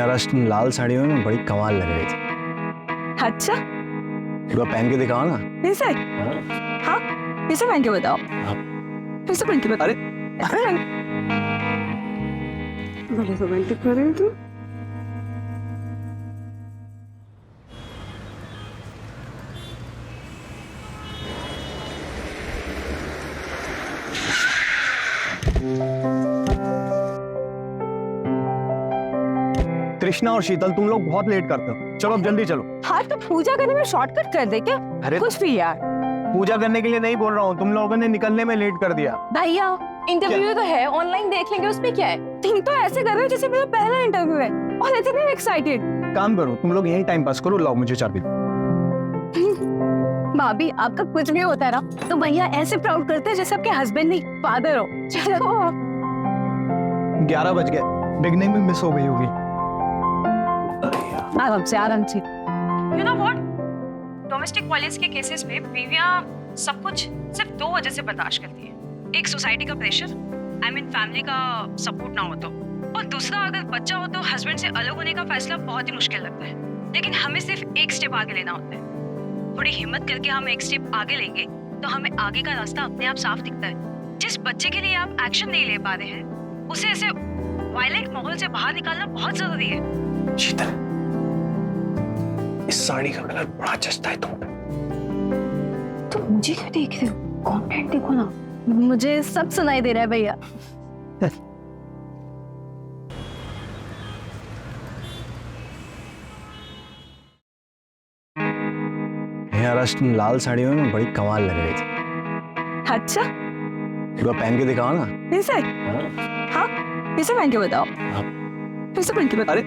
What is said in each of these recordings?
महाराष्ट्र लाल साड़ियों में बड़ी कमाल लग रही थी। अच्छा, एक बार पहन के दिखाओ ना। ऐसे? हाँ, ऐसे पहन के बताओ। ऐसे पहन के बताओ। अरे बड़े रोमांटिक कर रहे हो तुम। कृष्णा और शीतल, तुम लोग बहुत लेट करते हो। चलो अब जल्दी चलो। हाँ, तो पूजा करने में शॉर्टकट कर दे क्या? अरे कुछ भी यार। पूजा करने के लिए नहीं बोल रहा हूँ, तुम लोगों ने निकलने में लेट कर दिया। भैया, इंटरव्यू तो है, ऑनलाइन देख लेंगे, उसमें क्या है? तुम तो ऐसे कर रहे हो जैसे मेरा पहला इंटरव्यू है और इतने एक्साइटेड। काम करो, तुम लोग यही टाइम पास करो। लाओ मुझे चाबी। भाभी, आपका कुछ भी होता है ना तो भैया ऐसे प्राउड करते हैं जैसे आपके हस्बैंड नहीं फादर हो। चलो। 11 बज गए, बिगनिंग में मिस हो गई होगी। आराम से आराम से। You know what? Domestic violence के केसेस में बीवियां सब कुछ सिर्फ 2 वजह से बर्दाश्त करती हैं। एक सोसाइटी का प्रेशर, फैमिली का सपोर्ट ना हो तो, और दूसरा अगर बच्चा हो तो हस्बैंड से अलग होने का फैसला बहुत ही मुश्किल लगता है। लेकिन हमें सिर्फ एक स्टेप आगे लेना होता है। थोड़ी हिम्मत करके हम एक स्टेप आगे लेंगे तो हमें आगे का रास्ता अपने आप साफ दिखता है। जिस बच्चे के लिए आप एक्शन नहीं ले पा रहे हैं, उसे ऐसे वायलेंट माहौल से बाहर निकालना बहुत जरूरी है। शीतल, इस साड़ी का कलर बड़ा जचता है तुम पे। तो मुझे क्यों देख रहे हो? कॉन्टेंट देखो ना। मुझे सब सुनाई दे रहा है भैया। महाराष्ट्र लाल साड़ियों में बड़ी कमाल लग रही थी। अच्छा, एक बार पहन के दिखाओ ना। ऐसे? हाँ, ऐसे पहन के बताओ। ऐसे पहन के बताओ। अरे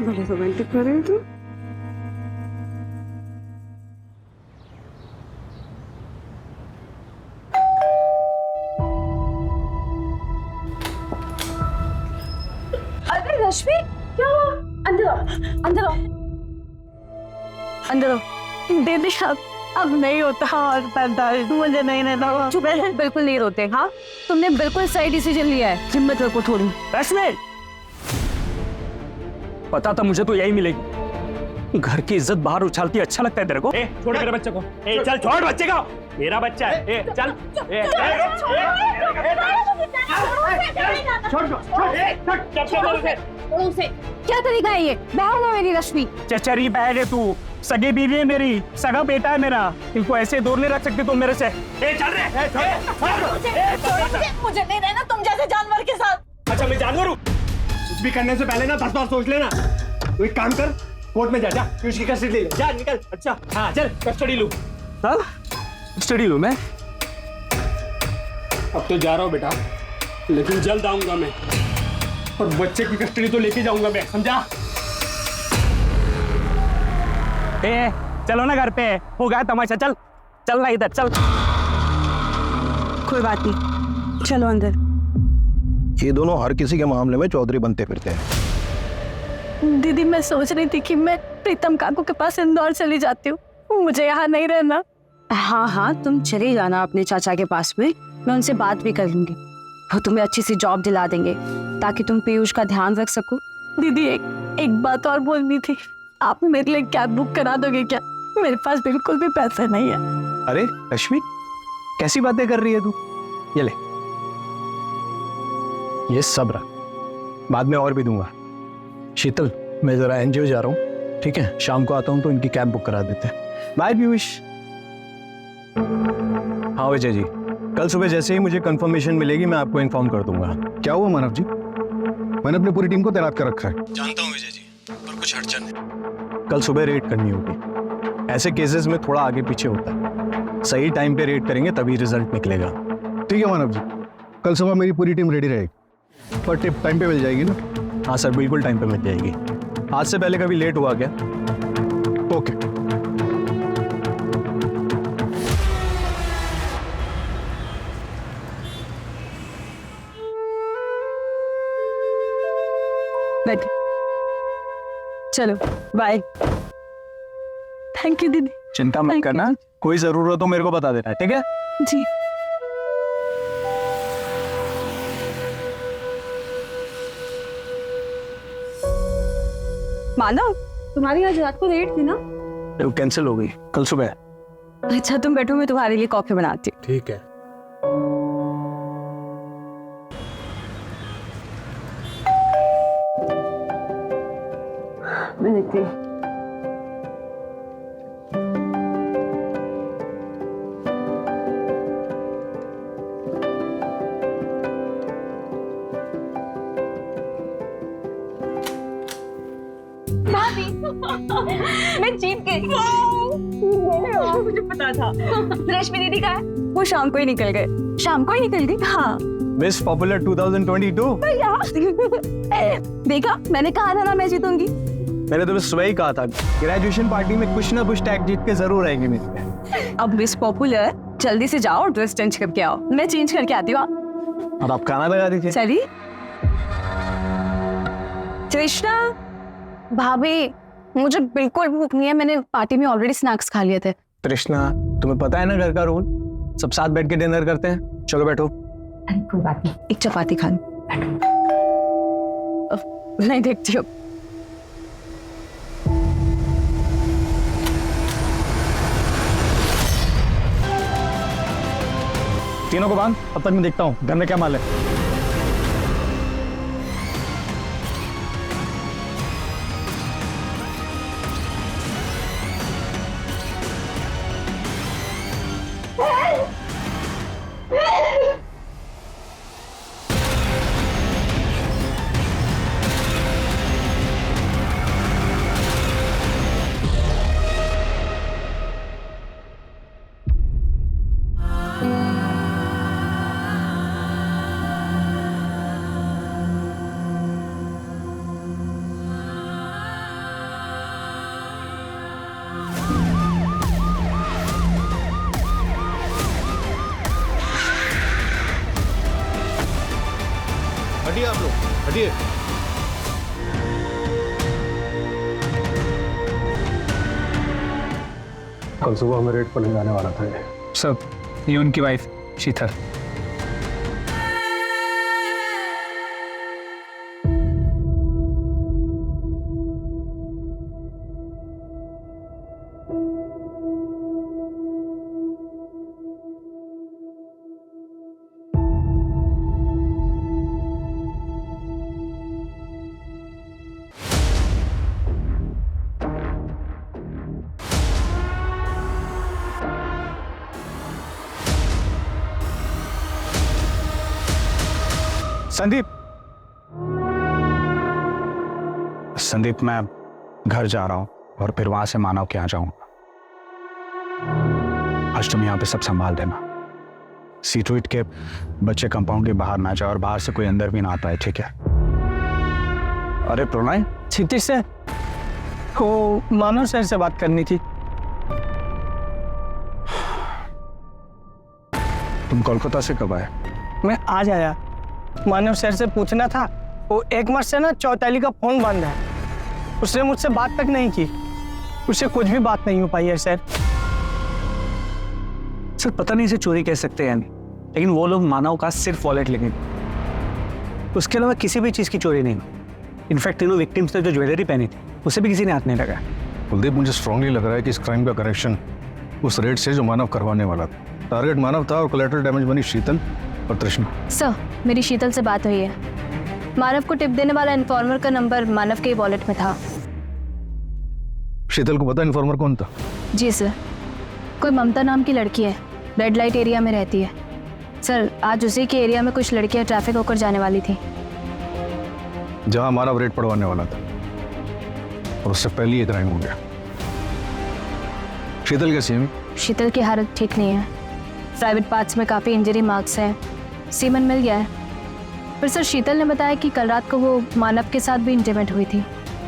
बड़े रोमांटिक कर रहे हो तुम। अरे रश्मि, क्या हुआ? अंदर आओ, अंदर आओ, अंदर आओ। दीदी, अब नहीं होता और बर्दाश्त, मुझे नहीं रहना। चुप रहे, बिल्कुल नहीं रोते। हाँ, तुमने बिल्कुल सही डिसीजन लिया है। हिम्मत रखो थोड़ी। रश्मि, पता था मुझे तो यही मिलेगी। घर की इज्जत बाहर उछालती अच्छा लगता है तेरे को? छोड़ मेरे बच्चे को। चल छोड़ बच्चे को, मेरा बच्चा है। चल क्या तरीका है ये? बहन है मेरी रश्मि। चचरी बहन है तू, सगी बीवी है मेरी, सगा बेटा है मेरा। इनको ऐसे दूर नहीं रख सकते तुम मेरे से। चल रे, मुझे नहीं रहना तुम जैसे जानवर के साथ। अच्छा मैं जानवर हूँ? कुछ भी करने से पहले ना 10 बार सोच लेना। तू एक काम कर, कोर्ट में जा, उसकी कस्टडी ले ले। जा निकल। अच्छा हाँ चल, कस्टडी लूँ। कस्टडी लूँ मैं? अब तो जा रहा हूँ बेटा, लेकिन जल्द आऊंगा मैं, और बच्चे की कस्टडी तो लेके जाऊंगा मैं, समझा? चलो ना घर पे, हो गया तमाशा। चल चल ना इधर, चल। कोई बात नहीं, चलो अंदर। ये दोनों हर किसी के मामले में चौधरी बनते फिरते हैं। दीदी, मैं सोच रही थी कि मैं प्रीतम काकू के पास इंदौर चली जाती हूँ, मुझे यहाँ नहीं रहना। हाँ हाँ, तुम चले जाना अपने चाचा के पास में, मैं उनसे बात भी कर लूंगी। वो तुम्हें अच्छी सी जॉब दिला देंगे ताकि तुम पीयूष का ध्यान रख सको। दीदी, एक बात और बोलनी थी। आप मेरे लिए कैब बुक करा दोगे क्या? मेरे पास बिल्कुल भी पैसे नहीं है। अरे रश्मि, कैसी बातें कर रही है तू? ये ले, ये सब रख, बाद में और भी दूंगा। शीतल, मैं जरा एनजीओ जा रहा हूँ, ठीक है? शाम को आता हूँ तो इनकी कैब बुक करा देते हैं। बाय पीयूष। हाँ विजय जी, कल सुबह जैसे ही मुझे कंफर्मेशन मिलेगी मैं आपको इन्फॉर्म कर दूंगा। क्या हुआ मानव जी? मैंने अपनी पूरी टीम को तैनात कर रखा है। जानता हूँ विजय जी, पर कुछ अड़चन है। कल सुबह रेड करनी होगी। ऐसे केसेस में थोड़ा आगे पीछे होता है। सही टाइम पे रेड करेंगे तभी रिजल्ट निकलेगा। ठीक है मानव जी, कल सुबह मेरी पूरी टीम रेडी रहेगी। पर टिप टाइम पे मिल जाएगी ना? हाँ सर, बिल्कुल टाइम पे मिल जाएगी। आज से पहले कभी लेट हुआ क्या? ओके। चलो बाय। थैंक यू दीदी। चिंता मत करना, कोई जरूरत हो मेरे को बता देना, ठीक है? जी। मानव, तुम्हारी आज रात को रेट थी ना? वो कैंसिल हो गई, कल सुबह। अच्छा तुम बैठो, मैं तुम्हारे लिए कॉफी बनाती हूँ। ठीक है। मैं देखती हूँ। मैं जीत गई। मुझे पता था। रश्मि दीदी कहाँ है? वो शाम को ही निकल गए। शाम को ही निकल गई। हाँ मिस पॉपुलर 2022। देखा, मैंने कहा था ना मैं जीतूंगी। मैंने तुम्हें सुबह ही कहा था, ग्रेजुएशन पार्टी में कुछ ना कुछ टैग जीत के जरूर आएगी मेरे। अब मिस पॉपुलर, जल्दी से जाओ ड्रेस चेंज करके आओ, मैं चेंज करके आती हूँ। और आप खाना लगा दीजिए। चलिए। कृष्णा भाभी, मुझे बिल्कुल भूख नहीं है, मैंने पार्टी में ऑलरेडी स्नैक्स खा लिए थे। तृष्णा, तुम्हें पता है ना घर का रूल, सब साथ बैठ के डिनर करते हैं। चलो बैठो। कोई बात नहीं, एक चपाती खा लो। नहीं देखती हूँ। तीनों को बांध, अब तक मैं देखता हूँ घर में क्या माल है। हटिए आप लोग, हटिए। कल सुबह हमें रेड पर ले जाने वाला था ये। सर, ये उनकी वाइफ शीतल। संदीप, मैं घर जा रहा हूँ और फिर वहां से मानव के यहाँ जाऊंगा। आज तुम यहाँ पे सब संभाल देना। सीटूइट के बच्चे कंपाउंड के बाहर ना जाए और बाहर से कोई अंदर भी ना आता है, ठीक है? अरे प्रणय, क्षितिज से वो मानव सर से बात करनी थी। तुम कोलकाता से कब आए? मैं आज आया, मानव सर से पूछना था। वो एक माह से ना चौताली का फोन बंद है, उसने मुझसे बात तक नहीं की, उससे कुछ भी बात नहीं हो पाई है सर। सर पता नहीं इसे चोरी कह सकते हैं, लेकिन वो लोग मानव का सिर्फ वॉलेट लेंगे, उसके अलावा किसी भी चीज की चोरी नहीं। इनफैक्ट तीनों विक्टिम्स ने जो ज्वेलरी पहनी थी उसे भी किसी ने हाथ नहीं लगाया। कुलदीप, मुझे स्ट्रांगली लग रहा है कि इस क्राइम का कनेक्शन उस रेड से जो मानव करवाने वाला था। टारगेट मानव था और कोलैटरल डैमेज बनी शीतल और तृष्णा। सर, मेरी शीतल से बात हुई है। मानव को टिप देने वाला इन्फॉर्मर का नंबर मानव के वॉलेट में था। शीतल को पता इन्फॉर्मर कौन था? जी सर, कोई ममता नाम की लड़की है, रेड लाइट एरिया में रहती है। सर, आज उसी के एरिया में कुछ लड़कियां ट्रैफिक होकर जाने वाली थी, जहां मानव रेड पड़वाने वाला था, और उससे पहले ये क्राइम हो गया। शीतल कैसी है? शीतल की हालत ठीक नहीं है, प्राइवेट पार्ट्स में काफ़ी इंजरी मार्क्स हैं, सीमन मिल गया है। पर सर, शीतल ने बताया कि कल रात को वो मानव के साथ भी इंटीमेट हुई थी।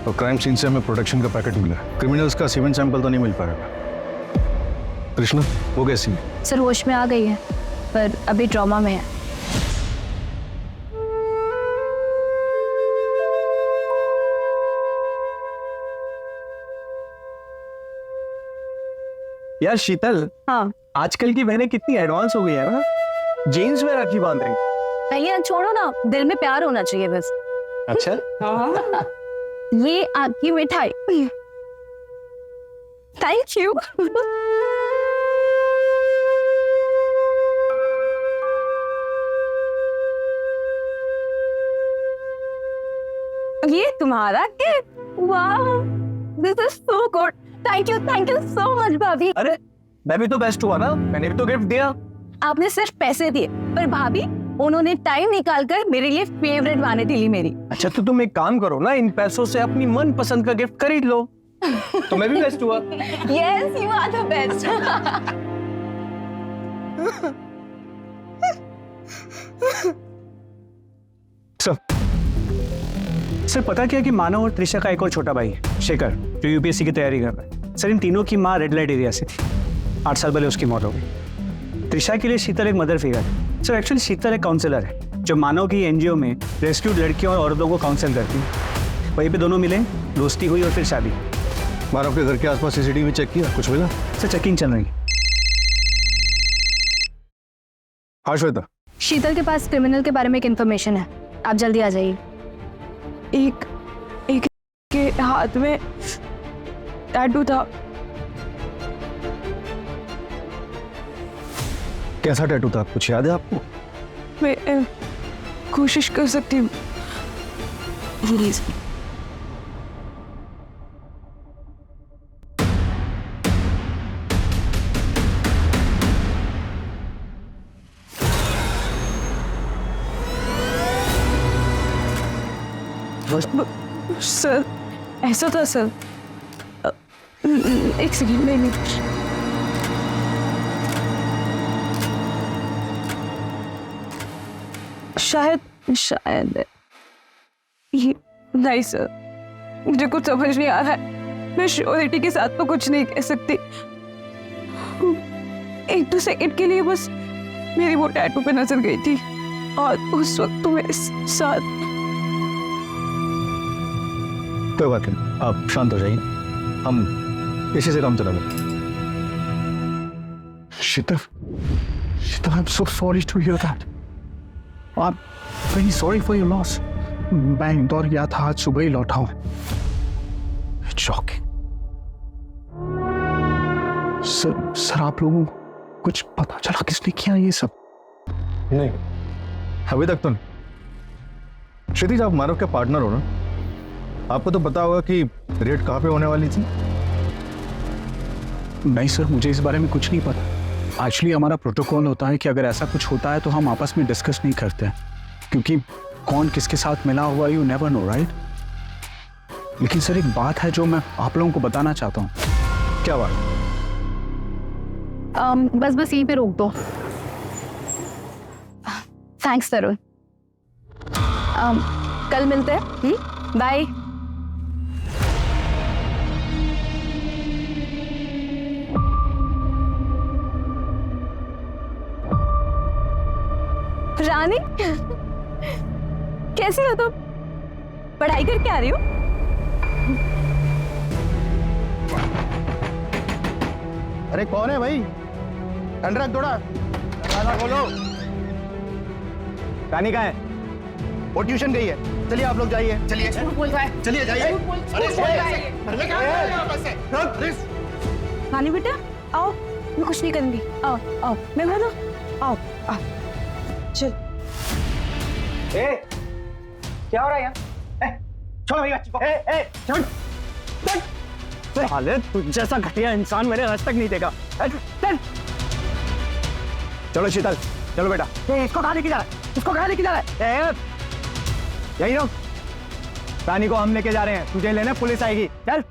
और क्राइम सीन से हमें प्रोटेक्शन का पैकेट मिला है। क्रिमिनल्स का सीमेंट सैंपल तो नहीं मिल पाएगा। कृष्णा, वो कैसी है? सर, होश में आ गई है, पर अभी ट्रॉमा में है। यार शीतल, हाँ आजकल की बहनें कितनी एडवांस हो गई है ना, जीन्स में राखी बांध रही। भैया छोड़ो ना, दिल में प्यार होना चाहिए बस। अच्छा, ये आपकी मिठाई। Thank you. ये तुम्हारा गिफ्ट। वाह, this is so good. Thank you so much भाभी। अरे मैं भी तो बेस्ट हुआ ना, मैंने भी तो गिफ्ट दिया। आपने सिर्फ पैसे दिए, पर भाभी उन्होंने टाइम निकाल कर मेरे लिए फेवरेट वानिटी ली मेरी। अच्छा तो तुम एक काम करो ना, इन पैसों से अपनी मन पसंद का गिफ्ट खरीद लो, तो मैं भी बेस्ट हुआ। Yes, you are the best. Sir पता क्या कि मानव और त्रिशा का एक और छोटा भाई है शेखर, जो यूपीएससी की तैयारी कर रहा है। सर इन तीनों की माँ रेड लाइट एरिया से थी, 8 साल पहले उसकी मौत हो गई। त्रिशा के लिए शीतल एक मदर फिगर है। सर एक्चुअली शीतल एक काउंसलर है, जो मानव की एनजीओ में रेस्क्यूड लड़कियों और औरतों को काउंसिल करती है। वहीं पे दोनों मिले, दोस्ती हुई और फिर शादी। मानव के घर के आसपास सीसीटीवी चेक किया, कुछ मिला? सर चेकिंग चल रही है। हाँ श्वेता, शीतल के पास क्रिमिनल के बारे में एक इन्फॉर्मेशन है, आप जल्दी आ जाइए। एक के हाथ में टैटू था। कैसा टैटू था, कुछ याद है आपको? मैं कोशिश कर सकती हूँ। प्लीज। सर ऐसा था सर। एक सेकंड, नहीं। शायद ये नहीं सर, मुझे कुछ समझ नहीं आ रहा है। मैं श्योरिटी के साथ तो कुछ नहीं कह सकती। 1-2 सेकंड के लिए बस मेरी वो टैटू पे नजर गई थी और उस वक्त तो मेरे साथ। कोई बात नहीं, आप शांत हो जाइए, हम इसी से काम चला लेंगे। Shita, I'm so sorry to hear that. I'm very sorry for your loss. मैं इंदौर गया था, आज सुबह ही लौटा हूँ। It's shocking. सर आप लोगों को कुछ पता चला किसने किया ये सब? नहीं, अभी तक तो नहीं। क्षितिज, आप मानव के पार्टनर हो ना, आपको तो पता होगा कि रेड कहाँ पे होने वाली थी। नहीं सर, मुझे इस बारे में कुछ नहीं पता। एक्चुअली हमारा प्रोटोकॉल होता है कि अगर ऐसा कुछ होता है तो हम आपस में डिस्कस नहीं करते हैं, क्योंकि कौन किसके साथ मिला हुआ यू नेवर नो, राइट? लेकिन सर एक बात है जो मैं आप लोगों को बताना चाहता हूँ। क्या बात? बस यहीं पे रोक दो। थैंक्स तरुण। कल मिलते हैं। बाय। रानी, कैसी हो तुम? पढ़ाई करके आ रही हो? अरे कौन है भाई? अनुराग थोड़ा गाना खोलो। रानी कहाँ है? वो ट्यूशन गई है। चलिए आप लोग जाइए, चलिए चलिए जाइए। रानी बेटा आओ, मैं कुछ नहीं करूंगी। आओ आओ, मैं बोलो, आओ आओ, चल। क्या हो रहा है यार? छोड़ भाई बच्चे को। छोड़। साले तुझ जैसा घटिया इंसान मैंने आज तक नहीं देखा। चलो शीतल, चलो बेटा। इसको कहाँ लेके जा रहा है? इसको कहाँ लेके जा रहा है? यही रहो। रानी को हम लेके जा रहे हैं, तुझे लेने पुलिस आएगी। चल।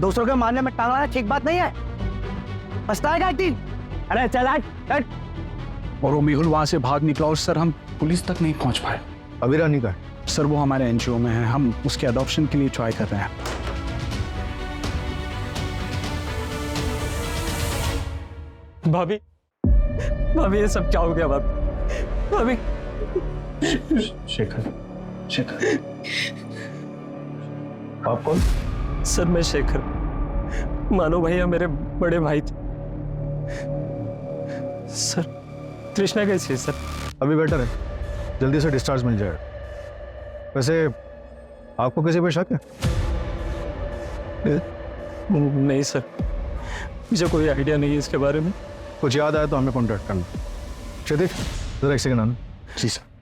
दूसरों के मारने में टांगना ठीक बात नहीं है। पछताएगा एक दिन। अरे चल हट। और वो मेहुल वहां से भाग निकला और सर हम पुलिस तक नहीं पहुंच पाए। अभी रानी का? सर वो हमारे एनजीओ में है, हम उसके अडॉप्शन के लिए ट्राई कर रहे हैं। भाभी, भाभी ये सब क्या हो गया? भाभी शेखर आप कौन? सर मैं शेखर, मानो भैया मेरे बड़े भाई थे। सर तृष्णा कैसी है सर? अभी बेटर है, जल्दी से डिस्चार्ज मिल जाएगा। वैसे आपको किसी पे शक है? नहीं सर, मुझे कोई आइडिया नहीं है इसके बारे में। कुछ याद आया तो हमें कॉन्टैक्ट करना। क्षितिज जरा एक सेकंड आना। जी सर।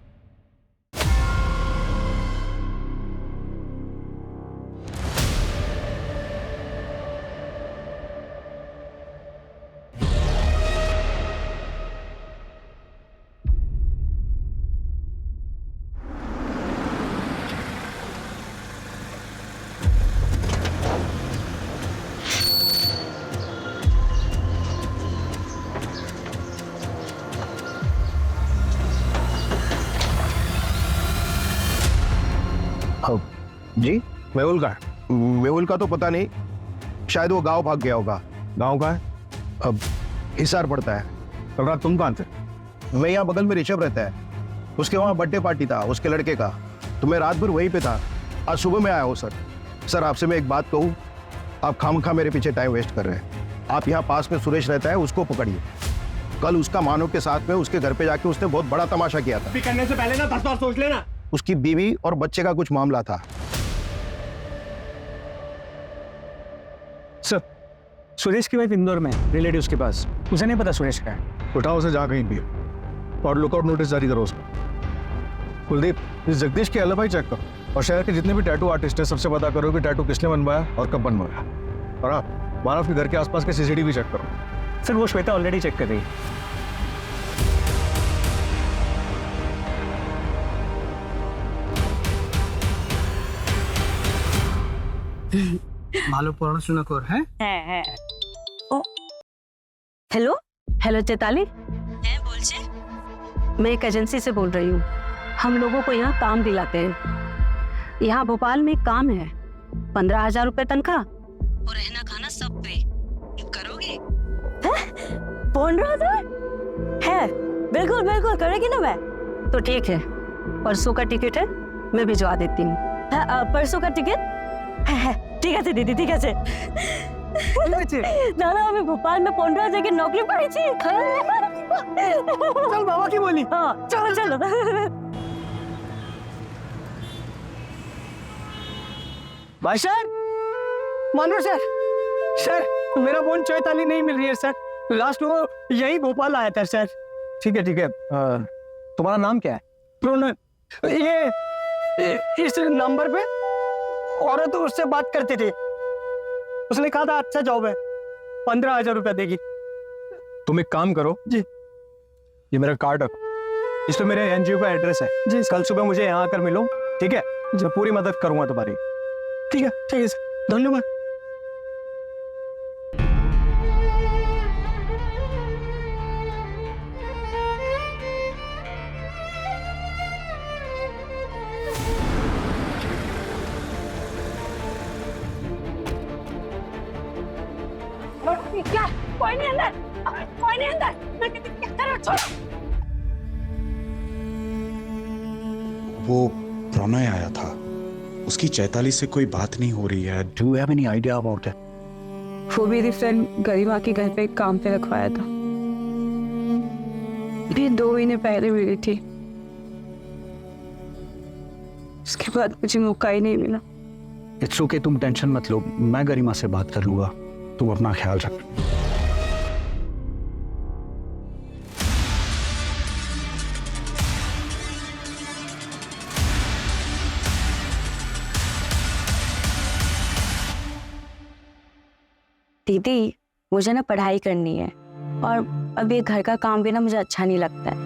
जी मेहुल का है? मेहुल का तो पता नहीं, शायद वो गांव भाग गया होगा। गाँव का है? अब हिसार पड़ता है। कल रात तुम कहाँ थे? मैं यहाँ बगल में ऋषभ रहता है, उसके वहाँ बर्थडे पार्टी था उसके लड़के का, तो मैं रात भर वहीं पे था। आज सुबह में आया हूँ सर। सर आपसे मैं एक बात कहूँ, आप खामखा मेरे पीछे टाइम वेस्ट कर रहे हैं। आप यहाँ पास में सुरेश रहता है, उसको पकड़िए। कल उसका मानव के साथ में उसके घर पे जाके उसने बहुत बड़ा तमाशा किया था। करने से पहले ना 10 बार सोच लेना। उसकी बीवी और बच्चे का कुछ मामला था। सर, सुरेश की वाइफ इंदौर में रिलेटिव्स के पास, उसे नहीं पता सुरेश का है। उठाओ उसे जहाँ कहीं भी हो और लुकआउट नोटिस जारी करो उसको। कुलदीप, इस जगदीश के अलावा ही चेक करो और शहर के जितने भी टैटू आर्टिस्ट हैं सबसे पता करो कि टैटू किसने बनवाया और कब बनवाया। और हाँ, मानव के घर के आसपास के सीसीटीवी चेक करो। सर वो श्वेता ऑलरेडी चेक कर रही है। ভালো পড়াশোনা কর হ্যাঁ हेलो हेलो चैताली, है बोलছে मैं एक एजेंसी से बोल रही हूँ। हम लोगों को यहाँ काम दिलाते हैं। यहाँ भोपाल में एक काम है, 15,000 रुपए तनख्वाह और रहना खाना सब पे करोगे? 15,000 है? बिल्कुल बिल्कुल करेगी ना मैं। तो ठीक है, परसों का टिकट है, मैं भिजवा देती हूँ। परसों का टिकट ঠিক আছে দিদি, ঠিক আছে। না না, আমি ভোপাল में 15,000 की नौकरी पाई थी। চল বাবা কি বলি। हाँ चलो चलो। भाई सर, मानो सर, सर मेरा फोन चैताली नहीं मिल रही है सर। लास्ट वो यही भोपाल आया था सर। ठीक है ठीक है, तुम्हारा नाम क्या है? प्रोनय, ये इस नंबर पे औरत उससे बात करती थी, उसने कहा था अच्छा जॉब है, 15,000 रुपया देगी। तुम एक काम करो जी, ये मेरा कार्ड रखो, इस पे मेरे एनजीओ का एड्रेस है जी। कल सुबह मुझे यहाँ आकर मिलो, ठीक है? मैं पूरी मदद करूंगा तुम्हारी। ठीक है सर, धन्यवाद। क्या? कोई नहीं अंदर, कोई नहीं अंदर। मैं कहती क्या करो, छोड़ो। वो प्रणय आया था, उसकी चैताली से कोई बात नहीं हो रही है। Do you have any idea about it? वो मेरी फ्रेंड गरिमा के घर पे काम पे रखवाया था, भी 2 महीने पहले मिली थी। उसके बाद मुझे मौका ही नहीं मिला। इट्स ओके, तुम टेंशन मत लो, मैं गरिमा से बात कर लूंगा। तुम अपना ख्याल रख। दीदी, मुझे ना पढ़ाई करनी है और अब ये घर का काम भी ना मुझे अच्छा नहीं लगता है,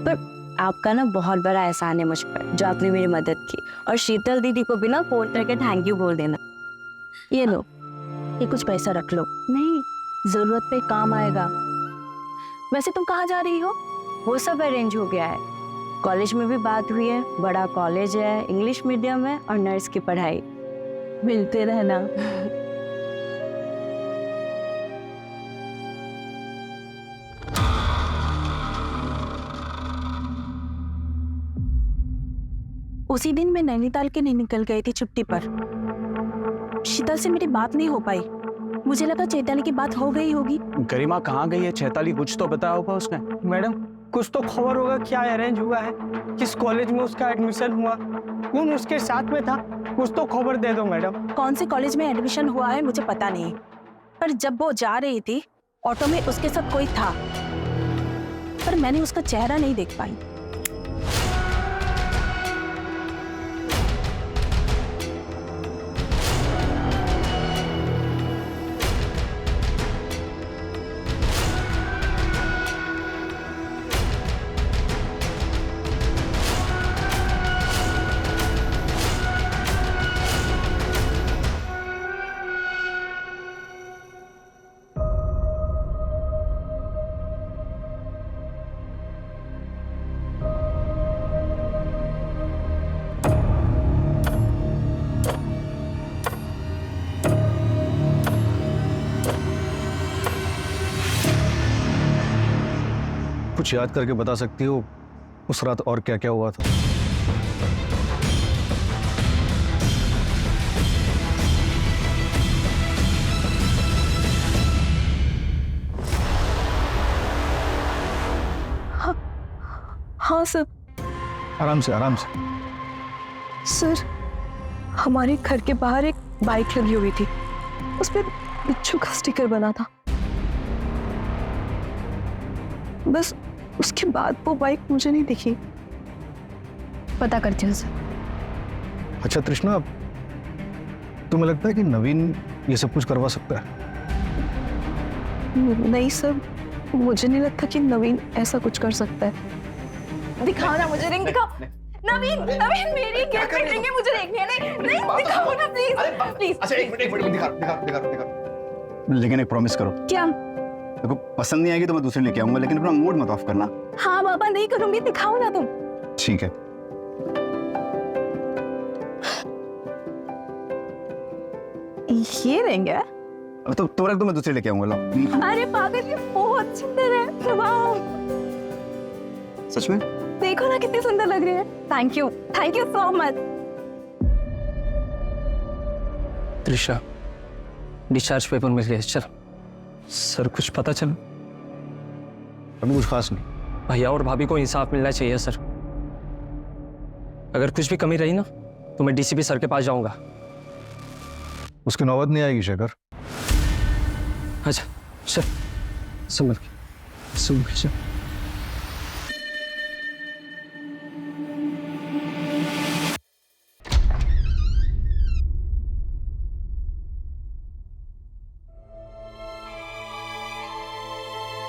पर आपका ना बहुत बड़ा एहसान है मुझ पर जो आपने मेरी मदद की। और शीतल दीदी को भी ना फोन करके थैंक यू बोल देना। ये लो, ये कुछ पैसा रख लो। नहीं, जरूरत पे काम आएगा। वैसे तुम कहाँ जा रही हो? वो सब अरेंज हो गया है, कॉलेज में भी बात हुई है, बड़ा कॉलेज है, इंग्लिश मीडियम है और नर्स की पढ़ाई। मिलते रहना। उसी दिन मैं नैनीताल के लिए निकल गई थी छुट्टी पर। शीतल से मेरी बात नहीं हो पाई, मुझे लगा चैताली की बात हो गई होगी। गरिमा कहाँ गई है? चैताली कुछ तो बताया होगा उसने। मैडम, कुछ तो खबर होगा क्या अरेंज हुआ है, किस कॉलेज में उसका एडमिशन हुआ, कौन उसके साथ में था, कुछ तो खबर दे दो मैडम। कौन से कॉलेज में एडमिशन हुआ है मुझे पता नहीं, पर जब वो जा रही थी ऑटो में उसके साथ कोई था, पर मैंने उसका चेहरा नहीं देख पाई। कुछ याद करके बता सकती हो उस रात और क्या क्या हुआ था? हाँ सर। आराम से आराम से। सर, हमारे घर के बाहर एक बाइक लगी हुई थी, उस पर बिच्छू का स्टिकर बना था। बस उसके बाद वो बाइक मुझे नहीं दिखी। पता करती हूँ सर। अच्छा तृष्णा, तुम्हें लगता है कि नवीन ये सब कुछ करवा सकता है? नहीं सर, मुझे नहीं लगता कि नवीन ऐसा कुछ कर सकता है। दिखाओ ना मुझे रिंग, दिखाओ। नवीन, नवीन मेरी गर्लफ्रेंड रिंग है, मुझे देखनी है। नहीं दिखाओ ना प्लीज, प्लीज। अच्छा एक मिनट दिखा। लेकिन एक प्रॉमिस करो। क्या? देखो पसंद नहीं आएगी तो मैं दूसरी लेके आऊंगा, लेकिन अपना मूड मत ऑफ करना। हाँ बाबा, नहीं करूंगी, दिखाओ ना तुम। ठीक है। ये रिंग है? तो रख दो, मैं दूसरी लेके आऊंगा। लो। अरे पागल, ये बहुत सुंदर है। वाओ, सच में? देखो ना कितनी सुंदर लग रही है। Thank you so much. Trisha, discharge paper मिल गया। चल सर, कुछ पता चला? अभी कुछ खास नहीं। भैया और भाभी को इंसाफ मिलना चाहिए सर। अगर कुछ भी कमी रही ना तो मैं डीसीपी सर के पास जाऊंगा। उसकी नौबत नहीं आएगी शेखर। अच्छा चल, संभल के चल।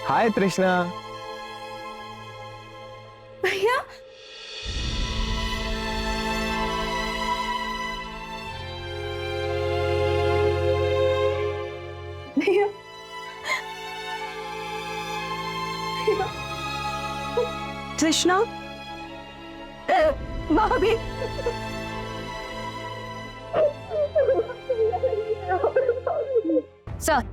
हाय तृष्णा। भैया, भैया, तृष्णा, भाभी। सर,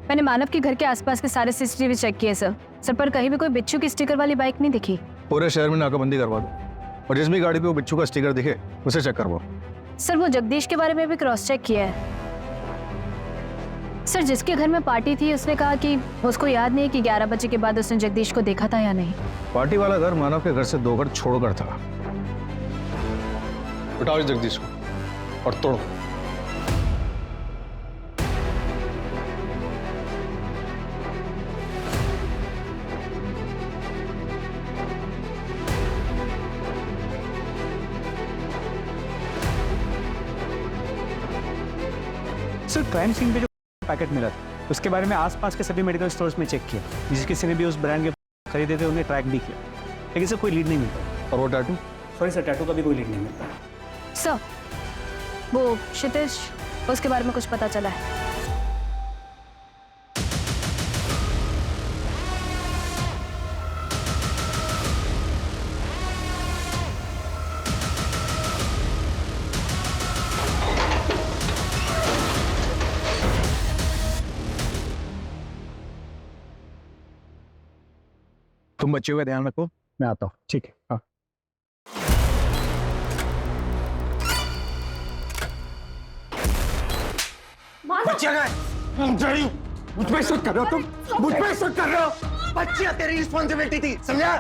मैंने मानव के घर के आसपास के सारे सीसीटीवी चेक किए सर। सर, पर कहीं भी कोई बिच्छू की स्टिकर वाली बाइक नहीं दिखी। पूरे शहर में नाकाबंदी करवा दो और जिस भी गाड़ी पे वो बिच्छू का स्टिकर दिखे उसे चेक करवाओ। सर, वो जगदीश के बारे में भी क्रॉस चेक किया है। सर, जिसके घर में पार्टी थी उसने कहा कि उसको याद नहीं है कि 11 बजे के बाद उसने जगदीश को देखा था या नहीं। पार्टी वाला घर मानव के घर से 2 घर छोड़कर था। उठाओ इस जगदीश को और तोड़ो। सर, क्राइम सीन पे जो पैकेट मिला था उसके बारे में आसपास के सभी मेडिकल स्टोर्स में चेक किया। जिस किसी ने भी उस ब्रांड के खरीदे थे उन्हें ट्रैक भी किया, लेकिन सर कोई लीड नहीं मिलता। और वो टैटू? सॉरी सर, टैटू का भी कोई लीड नहीं मिलता। सर, वो क्षितिज, उसके बारे में कुछ पता चला है? तुम बच्चे का ध्यान रखो, मैं आता हूँ। ठीक है। हाँ। बच्चा का मुझ पे शक कर रहे हो तुम? मुझ पे शक कर रहे हो? बच्चियां तेरी रिस्पॉन्सिबिलिटी थी, समझा?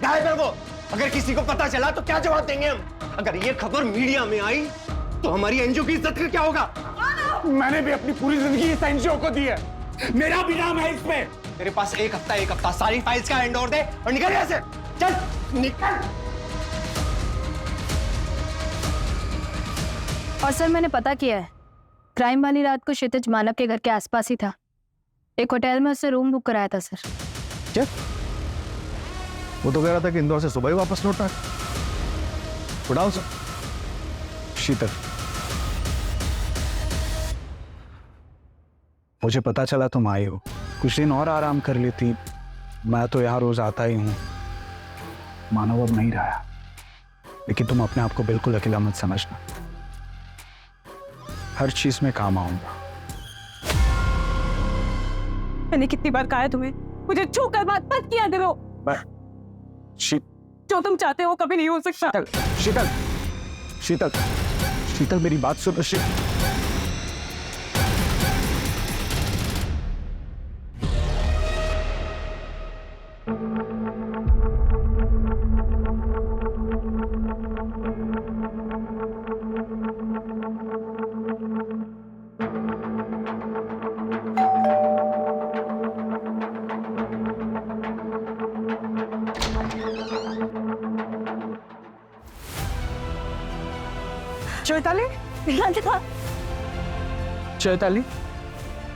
गायब है वो। अगर किसी को पता चला तो क्या जवाब देंगे हम? अगर ये खबर मीडिया में आई तो हमारी एनजीओ की इज्जत का क्या होगा? मैंने भी अपनी पूरी जिंदगी इस एनजीओ को दी है, मेरा भी नाम है इसमें। मेरे पास एक हफ्ता सारी फाइल्स का हैंडओवर दे और निकल यहाँ से। चल निकल। और सर मैंने पता किया है, क्राइम वाली रात को क्षितिज मानव के घर के आसपास ही था। एक होटल में उससे रूम बुक कराया था सर। क्या? वो तो कह रहा था कि इंदौर से सुबह ही वापस लौटा है। उठाओ सर। शीतल, मुझे पता चला तुम आए हो, कुछ दिन और आराम कर लेती। मैं तो यहाँ रोज आता ही हूँ। मानव अब नहीं रहा, लेकिन तुम अपने आप को बिल्कुल अकेला मत समझना। हर चीज में काम आऊंगा। मैंने कितनी बार कहा है तुम्हें, मुझे छू कर बात मत किया करो। जो तुम चाहते हो कभी नहीं हो सकता। शीतल, शीतल, शीतल मेरी बात सुनो। चैताली, चैताली,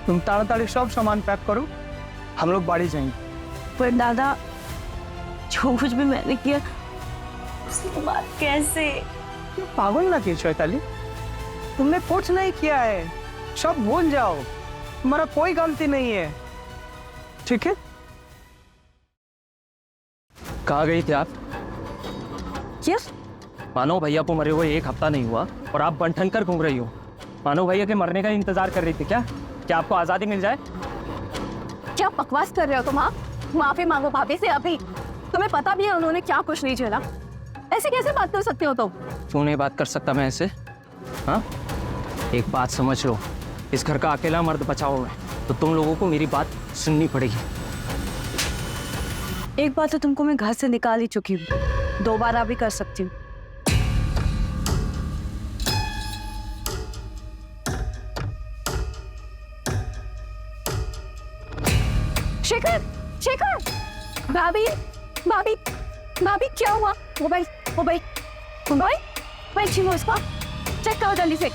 तुम ताड़ाताड़ी सब सामान पैक करो, हम लोग बाड़ी जाएंगे। पर दादा, जो कुछ भी मैंने किया उसके बाद कैसे? पागल ना की चैताली, तुमने कुछ नहीं किया है, सब भूल जाओ, तुम्हारा कोई गलती नहीं है, ठीक है? कहाँ गई थी आप? क्या? मानो भैया को मरे हुए एक हफ्ता नहीं हुआ और आप बन ठन कर घूम रही हो। मानो भैया के मरने का इंतजार कर रही थी क्या? क्या आपको आजादी मिल जाए? क्या बकवास कर रहे हो तुम? हाँ, माफी मांगो भाभी से अभी। तुम्हें पता भी है उन्होंने क्या कुछ नहीं झेला। ऐसे कैसे बात कर सकते हो तुम? क्यों नहीं बात कर सकता मैं ऐसे? हाँ, एक बात समझ लो, इस घर का अकेला मर्द बचा हुआ है, तो तुम लोगों को मेरी बात सुननी पड़ेगी। एक बात तो तुमको मैं घर से निकाल ही चुकी हूँ, दोबारा भी कर सकती हूँ। शेखर, शेखर, भाभी, भाभी, भाभी क्या हुआ? मोबाइल, मोबाइल, मोबाइल, मोबाइल छीनो इसका, चेक करो जल्दी से।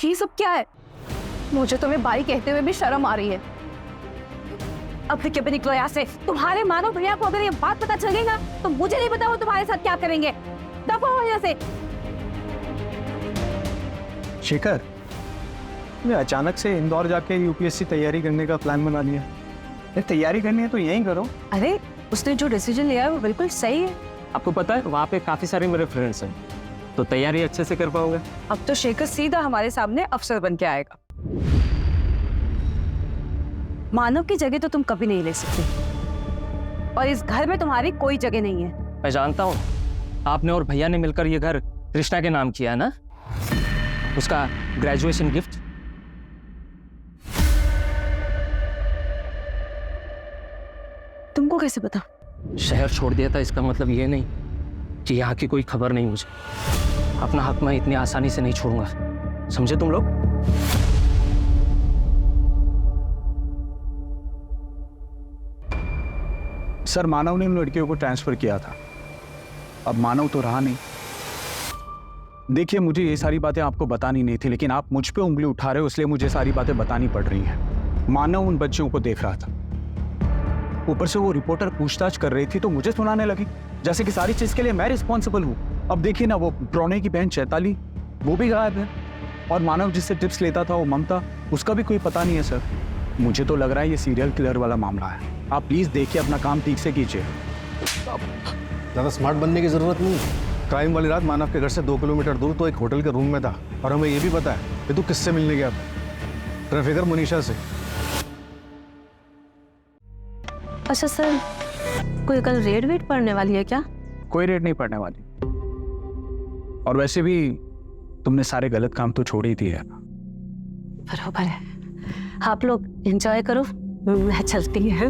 ये सब क्या है? मुझे तुम्हें भाई कहते हुए भी शर्म आ रही है। अब फिर क्यों निकलो यहाँ से? तुम्हारे मानो भैया को अगर ये बात पता चलेगा तो मुझे नहीं पता वो तुम्हारे साथ क्या करेंगे। दफा हो यहाँ से। शेखर, मैं अचानक से इंदौर जाके यूपीएससी तैयारी करने का प्लान बना लिया। ये तैयारी करनी है तो यहीं करो। अरे उसने जो डिसीजन लिया है वो बिल्कुल सही है। आपको पता है वहाँ पे काफी सारे मेरे फ्रेंड्स हैं, तो तैयारी अच्छे से कर पाओगे। अब तो शेखर सीधा हमारे सामने अफसर बन के आएगा। मानव की जगह तो तुम कभी नहीं ले सकते, और इस घर में तुम्हारी कोई जगह नहीं है। मैं जानता हूँ, आपने और भैया ने मिलकर ये घर कृष्णा के नाम किया है ना, उसका ग्रेजुएशन गिफ्ट। तुमको कैसे पता? शहर छोड़ दिया था, इसका मतलब ये नहीं कि यहाँ की कोई खबर नहीं मुझे। अपना हक मैं इतनी आसानी से नहीं छोड़ूंगा, समझे तुम लोग? सर, मानव ने उन लड़कियों को ट्रांसफर किया था, अब मानव तो रहा नहीं। देखिए, मुझे ये सारी बातें आपको बतानी नहीं थी, लेकिन आप मुझ पे उंगली उठा रहे हो, इसलिए मुझे सारी बातें बतानी पड़ रही हैं। मानव उन बच्चों को देख रहा था, ऊपर से वो रिपोर्टर पूछताछ कर रही थी तो मुझे सुनाने लगी जैसे कि सारी चीज के लिए मैं रिस्पॉन्सिबल हूँ। अब देखिए ना, वो प्रणय की बहन चैताली वो भी गायब है, और मानव जिससे टिप्स लेता था वो ममता, उसका भी कोई पता नहीं है। सर, मुझे तो लग रहा है ये सीरियल किलर वाला मामला है। आप प्लीज देखिए, अपना काम ठीक से कीजिए। ज़्यादा स्मार्ट बनने की जरूरत नहीं है। क्राइम वाली रात मानव के घर से 2 किलोमीटर दूर तो एक होटल के रूम में था, और हमें ये भी पता है कि तू किससे मिलने गया था। ट्रैफिकर मुनीषा से। अच्छा सर, कोई कल रेड वेट पड़ने वाली है क्या? कोई रेड नहीं पड़ने वाली, और वैसे भी तुमने सारे गलत काम तो छोड़ ही दिए। बरोबर है, आप लोग एंजॉय करो, मैं चलती है।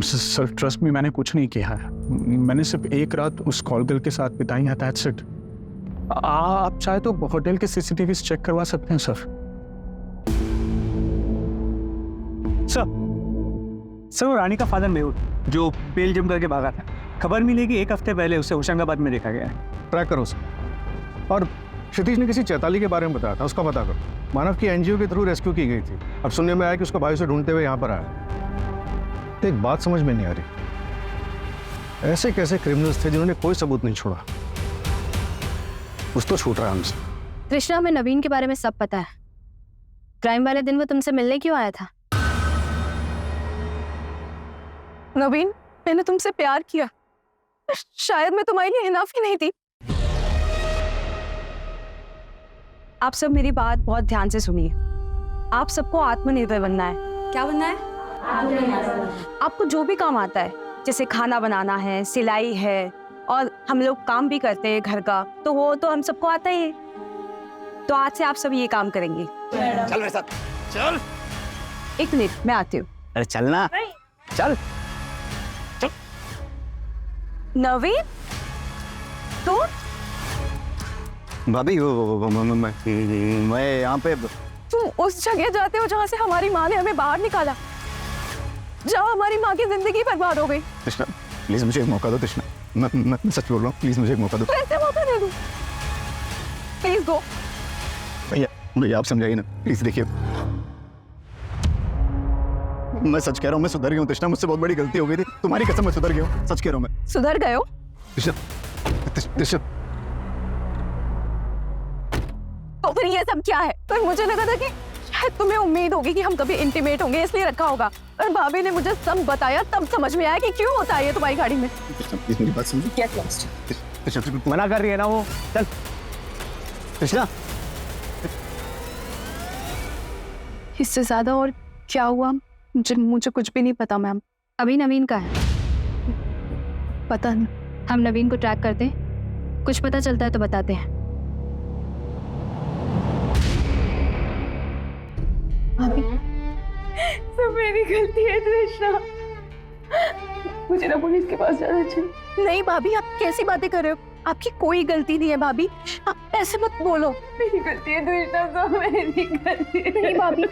सर ट्रस्ट में मैंने कुछ नहीं किया है। मैंने सिर्फ एक रात उस कॉल गर्ल के साथ बिताई है, दैट्स इट। आप चाहे तो होटल के सीसीटीवी चेक करवा सकते हैं सर। सर वो रानी का फादर मेहुल जो बेल्जियम करके भागा था, खबर मिली कि 1 हफ्ते पहले उसे होशंगाबाद में देखा गया है। ट्रैक करो सर। और क्षितिज ने किसी चैताली के बारे में बताया था, उसका पता करो। मानव की एनजीओ के थ्रू रेस्क्यू की गई थी। अब सुनने में आया कि उसका भाई उसे ढूंढते हुए यहाँ पर आया। तो एक बात समझ में नहीं आ रही, ऐसे कैसे क्रिमिनल्स थे जिन्होंने कोई सबूत नहीं छोड़ा? कुछ तो छूट रहा है हमसे। कृष्णा, हमें नवीन के बारे में सब पता है। क्राइम वाले दिन वो तुमसे मिलने क्यों आया था? नवीन, मैंने तुमसे प्यार किया, शायद मैं तुम्हारे लिए इनफ ही नहीं थी। आप सब मेरी बात बहुत ध्यान से सुनिए। आप सबको आत्मनिर्भर बनना है। क्या बनना है? आपको जो भी काम आता है, जैसे खाना बनाना है, सिलाई है, और हम लोग काम भी करते हैं घर का, तो वो तो हम सबको आता ही है। तो आज से आप सब ये काम करेंगे। चल मेरे साथ, चल। 1 मिनट, मैं आती हूँ। अरे चलना, चल। नवीन, तू? भाभी मैं यहाँ पे। तुम उस जगह जाते हो जहाँ से हमारी माँ ने हमें बाहर निकाला, जहाँ हमारी माँ की जिंदगी बर्बाद हो गई। कृष्णा प्लीज मुझे एक मौका दो। कृष्णा मैं सच बोल रहा हूँ, प्लीज मुझे एक मौका दो। कैसे मौका दे दूँ? Please go. भैया आप समझाइए ना प्लीज। देखिए मैं सच कह रहा हूँ, मैं सुधर गया हूँ कृष्णा, मुझसे बहुत बड़ी गलती हो गई थी। तुम्हारी कसम मैं सुधर गया हूँ, सच कह रहा हूँ मैं। सुधर गए हो? कृष्णा कृष्णा तो फिर ये सब क्या है? पर मुझे लगा था कि शायद तुम्हें उम्मीद होगी कि हम कभी इंटीमेट होंगे, इसलिए रखा होगा। और भाभी ने मुझे सब बताया, तब समझ में आया कि क्यों होता है ये तुम्हारी गाड़ी में। प्लीज मेरी बात समझो। Get lost. कृष्णा मना कर रही है ना वो, चल। कृष्णा इससे ज्यादा और क्या हुआ मुझे कुछ भी नहीं पता मैम। अभी नवीन का है, पता नहीं। हम नवीन को ट्रैक करते हैं, कुछ पता चलता है तो बताते हैं। सब मेरी गलती है कृष्णा, मुझे ना पुलिस के पास जाना चाहिए। नहीं भाभी, आप कैसी बातें कर रहे हो? आपकी कोई गलती नहीं है भाभी, आप ऐसे मत बोलो। मेरी गलती है कृष्णा, सब मेरी गलती है। नहीं भाभी।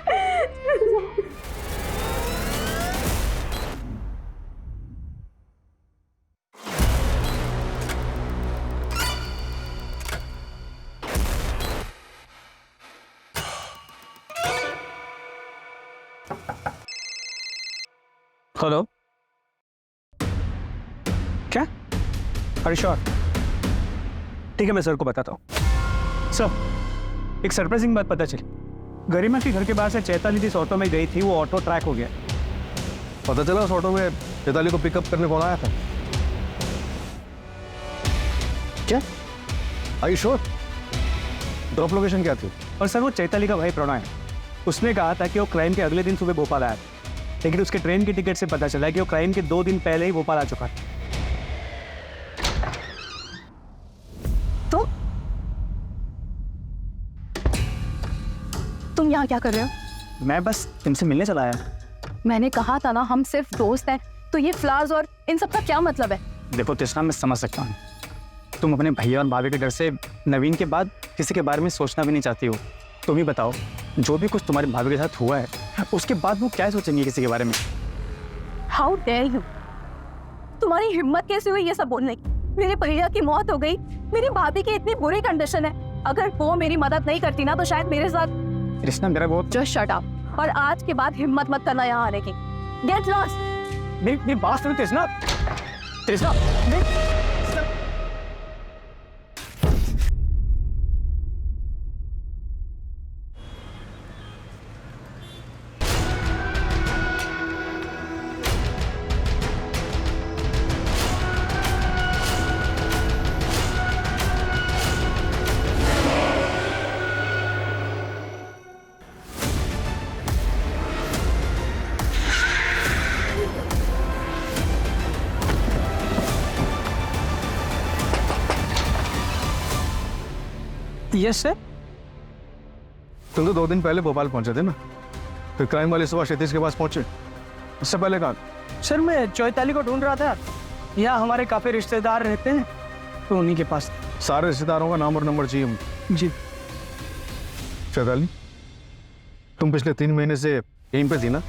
हेलो, क्या? अरे श्योर, ठीक है, मैं सर को बताता हूँ। सर, एक सरप्राइजिंग बात पता चली। गरिमा के घर के बाहर से चैताली जिस ऑटो में गई थी, वो ऑटो ट्रैक हो गया। पता चला उस ऑटो में चैताली को पिकअप करने कौन आया था? क्या? I sure? ड्रॉप लोकेशन क्या थी? और सर, वो चैताली का भाई प्रणय है। उसने कहा था कि वो क्राइम के अगले दिन सुबह भोपाल आया था, लेकिन उसके ट्रेन की टिकट से पता चला कि वो क्राइम के 2 दिन पहले ही भोपाल आ चुका था। तो तुम यहाँ क्या कर रहे हो? मैं बस तुमसे मिलने चला आया। मैंने कहा था ना, हम सिर्फ दोस्त हैं, तो ये फ्लावर्स और इन सब का क्या मतलब है? देखो तृष्णा, मैं समझ सकता हूँ, तुम अपने भैया और भाभी के डर से नवीन के बाद किसी के बारे में सोचना भी नहीं चाहती हो। तुम ही बताओ, जो भी कुछ तुम्हारे भाभी के साथ हुआ है, उसके बाद वो क्या सोचेंगे किसी के बारे में? How dare you! तुम्हारी हिम्मत कैसे हुई ये सब बोलने की? मेरे भैया की मौत हो गई, मेरी भाभी की इतनी बुरी कंडीशन है, अगर वो मेरी मदद नहीं करती ना, तो शायद मेरे साथ। कृष्णा, मेरा बहुत जस्ट शट अप, और आज के बाद हिम्मत मत करना यहाँ आने की। Get lost. मेरी बात सुनो तृष्णा, तृष्णा, यस सर। तुम तो 2 दिन पहले भोपाल पहुंचे थे ना, फिर क्राइम वाले सुबह क्षितिज के पास पहुंचे, उससे पहले कहाँ? सर मैं चौताली को ढूंढ रहा था, यहाँ हमारे काफी रिश्तेदार रहते हैं तो उन्हीं के पास। सारे रिश्तेदारों का नाम और नंबर चाहिए मुझे। जी। चैताली, तुम पिछले 3 महीने से यहीं पे थी ना?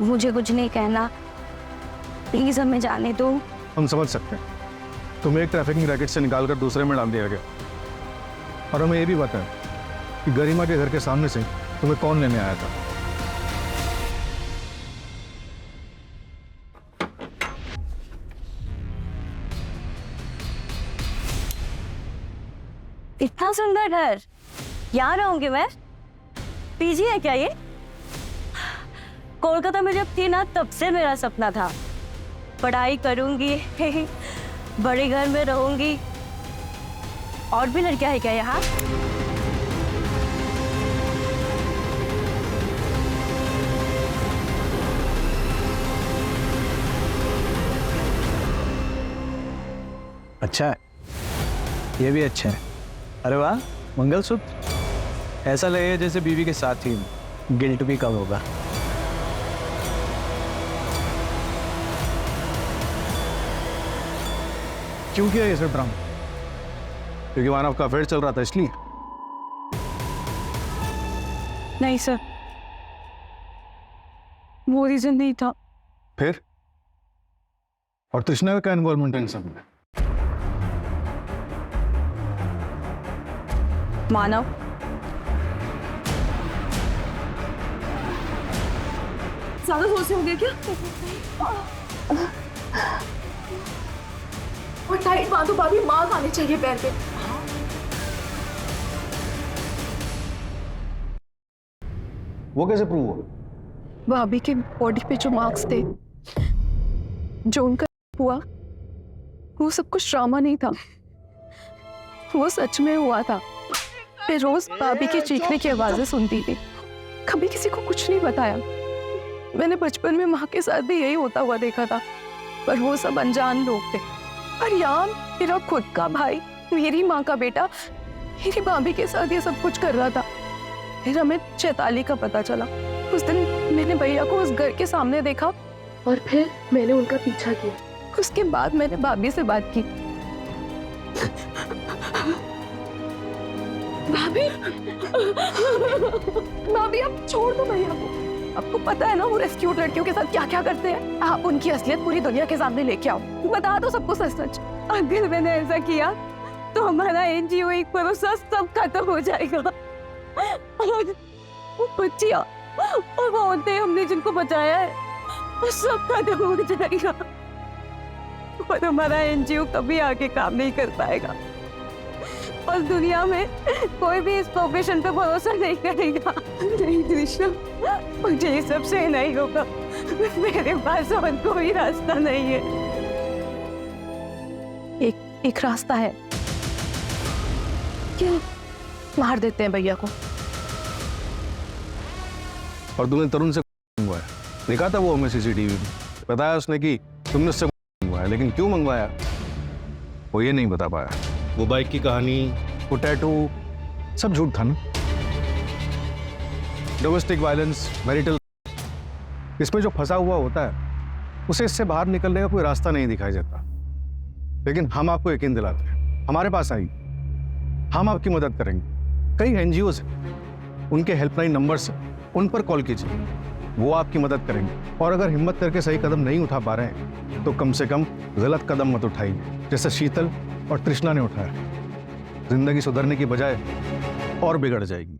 मुझे कुछ नहीं कहना, प्लीज हमें जाने दो। हम समझ सकते हैं, तुम्हें एक ट्रैफिकिंग रैकेट से निकालकर दूसरे में डाल दिया गया, और हमें ये भी पता है कि गरिमा के घर के सामने से तुम्हें कौन लेने आया था। इतना सुंदर घर, यहाँ रहूंगी मैं? पीजी है क्या ये? कोलकाता में जब थी ना तब से मेरा सपना था, पढ़ाई करूंगी बड़े घर में रहूंगी। और भी लड़कियां है क्या यहाँ? अच्छा है, ये भी अच्छा है। अरे वाह, मंगलसूत्र ऐसा लगे जैसे बीवी के साथ ही गिल्ट भी कम होगा। क्यों किया ये सब ड्रामा? क्योंकि मानव का अफेयर चल रहा था इसलिए? नहीं सर, वो रीजन नहीं था। फिर? और तृष्णा का क्या इन्वॉल्वमेंट है इन सब में? मानव, ज्यादा जोर से हो गया क्या? और टाइट बांधो भाभी, मांस आनी चाहिए पैर पे। वो कैसे प्रूव हुआ? भाभी के बॉडी पे जो मार्क्स थे, जो उनका हुआ, वो सब कुछ ड्रामा नहीं था, वो सच में हुआ था। मैं रोज भाभी की चीखने की आवाजें सुनती थी, कभी किसी को कुछ नहीं बताया। मैंने बचपन में माँ के साथ भी यही होता हुआ देखा था, पर वो सब अनजान लोग थे। पर यार, मेरा खुद का भाई, मेरी माँ का बेटा, मेरी भाभी के साथ ये सब कुछ कर रहा था। फिर हमें चैताली का पता चला। उस दिन मैंने भैया को उस घर के सामने देखा और फिर मैंने उनका पीछा किया। उसके बाद मैंने भाभी से बात की। भाभी, भाभी आप छोड़ दो भैया को। आपको पता है ना वो रेस्क्यूड लड़कियों के साथ क्या क्या करते हैं। आप उनकी असलियत पूरी दुनिया के सामने लेके आओ, बता दो सबको सच सच। अगर मैंने ऐसा किया तो हमारा एनजीओ एक भरोसा सब खत्म हो जाएगा। और वो बच्चियां और वो औरतें हमने जिनको बचाया है, वो सब खत्म हो जाएगा और हमारा एनजीओ कभी आगे काम नहीं कर पाएगा। और दुनिया में कोई भी इस प्रोफेशन पे भरोसा नहीं करेगा। नहीं कृष्णा, मुझे ये सब से नहीं होगा। मेरे पास और कोई रास्ता नहीं है। एक रास्ता है, क्यों मार देते हैं भैया को। और तुमने तरुण से मंगवाया? लिखा था वो हमें सीसीटीवी में, बताया उसने कि तुमने उससे मंगवाया, लेकिन क्यों मंगवाया वो ये नहीं बता पाया। वो बाइक की कहानी, वो टैटू, सब झूठ था ना। डोमेस्टिक वायलेंस, मैरिटल, इसमें जो फंसा हुआ होता है उसे इससे बाहर निकलने का कोई रास्ता नहीं दिखाई देता। लेकिन हम आपको यकीन दिलाते हैं, हमारे पास आइए, हम आपकी मदद करेंगे। कई एनजीओज हैं, उनके हेल्पलाइन नंबर्स हैं, उन पर कॉल कीजिए, वो आपकी मदद करेंगे। और अगर हिम्मत करके सही कदम नहीं उठा पा रहे हैं तो कम से कम गलत कदम मत उठाइए, जैसे शीतल और तृष्णा ने उठाया। जिंदगी सुधरने की बजाय और बिगड़ जाएगी।